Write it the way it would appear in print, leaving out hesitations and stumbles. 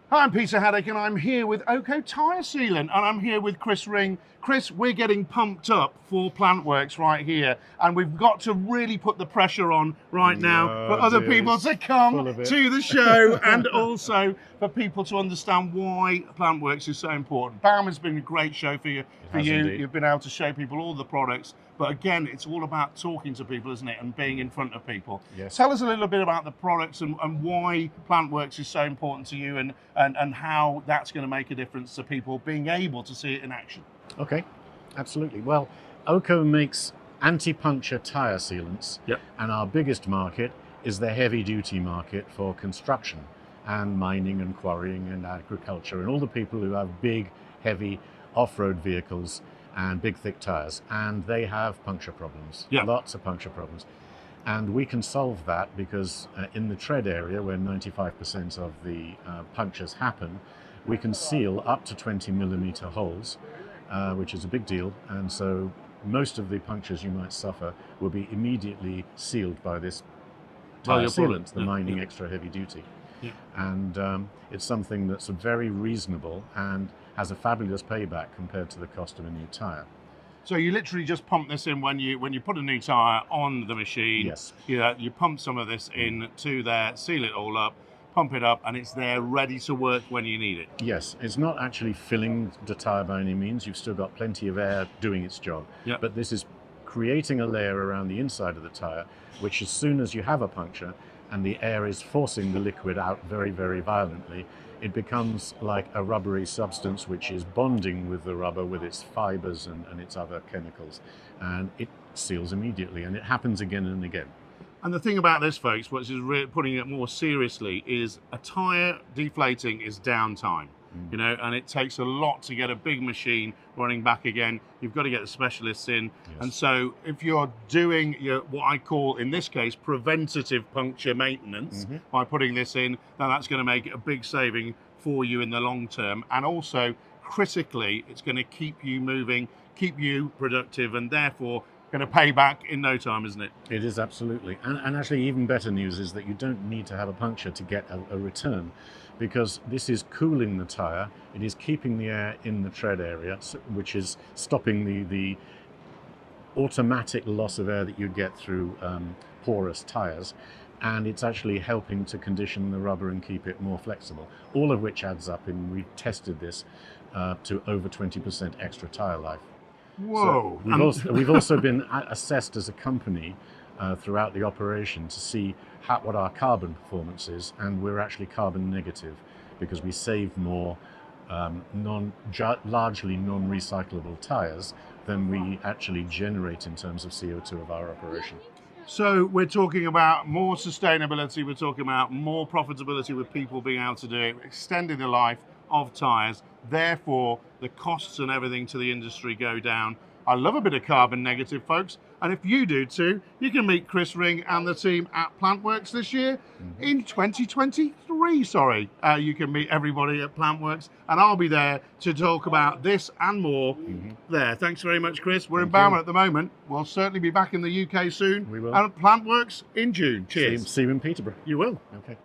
Hi, I'm Peter Haddock and I'm here with OKO Tyre Sealant and I'm here with Chris Ring. Chris, we're getting pumped up for Plantworx right here and we've got to really put the pressure on right now for other people to come to the show and also for people to understand why Plantworx is so important. BAM has been a great show for you. Indeed. You've been able to show people all the products, but again, it's all about talking to people, isn't it, and being in front of people. Yes. Tell us a little bit about the products and why Plantworx is so important to you and how that's going to make a difference to people being able to see it in action. Okay, absolutely. Well, OKO makes anti-puncture tyre sealants, and our biggest market is the heavy-duty market for construction and mining and quarrying and agriculture and all the people who have big, heavy off-road vehicles and big, thick tyres, and they have puncture problems, lots of puncture problems. And we can solve that because in the tread area, where 95% of the punctures happen, we can seal up to 20 millimeter holes, which is a big deal. And so most of the punctures you might suffer will be immediately sealed by this tyre sealant, the mining extra heavy duty. And it's something that's very reasonable and has a fabulous payback compared to the cost of a new tyre. So you literally just pump this in when you put a new tyre on the machine. Yes. You pump some of this in to there, seal it all up, pump it up, and it's there ready to work when you need it. Yes, it's not actually filling the tyre by any means. You've still got plenty of air doing its job. But this is creating a layer around the inside of the tyre, which as soon as you have a puncture and the air is forcing the liquid out very, very violently, it becomes like a rubbery substance which is bonding with the rubber with its fibers and its other chemicals, and it seals immediately, and it happens again and again. And the thing about this, folks, which is putting it more seriously, is a tyre deflating is downtime. You know, and it takes a lot to get a big machine running back again. You've got to get the specialists in. And so if you're doing what I call, in this case, preventative puncture maintenance by putting this in, then that's going to make it a big saving for you in the long term. And also, critically, it's going to keep you moving, keep you productive, and therefore going to pay back in no time, isn't it? It is, absolutely. And actually, even better news is that you don't need to have a puncture to get a return, because this is cooling the tyre, it is keeping the air in the tread area, which is stopping the automatic loss of air that you get through porous tyres, and it's actually helping to condition the rubber and keep it more flexible, all of which adds up, and we've tested this to over 20% extra tyre life. Whoa! So we've also been assessed as a company throughout the operation to see what our carbon performance is, and we're actually carbon negative because we save more largely non-recyclable tyres than we actually generate in terms of CO2 of our operation. So we're talking about more sustainability, we're talking about more profitability with people being able to do it, extending the life of tyres, therefore the costs and everything to the industry go down. I love a bit of carbon negative, folks, and if you do too, you can meet Chris Ring and the team at Plantworx this year in 2023, you can meet everybody at Plantworx, and I'll be there to talk about this and more there. Thanks very much, Chris. We're in Bama at the moment. We'll certainly be back in the UK soon. We will. And Plantworx in June. Cheers. See you in Peterborough. You will. Okay.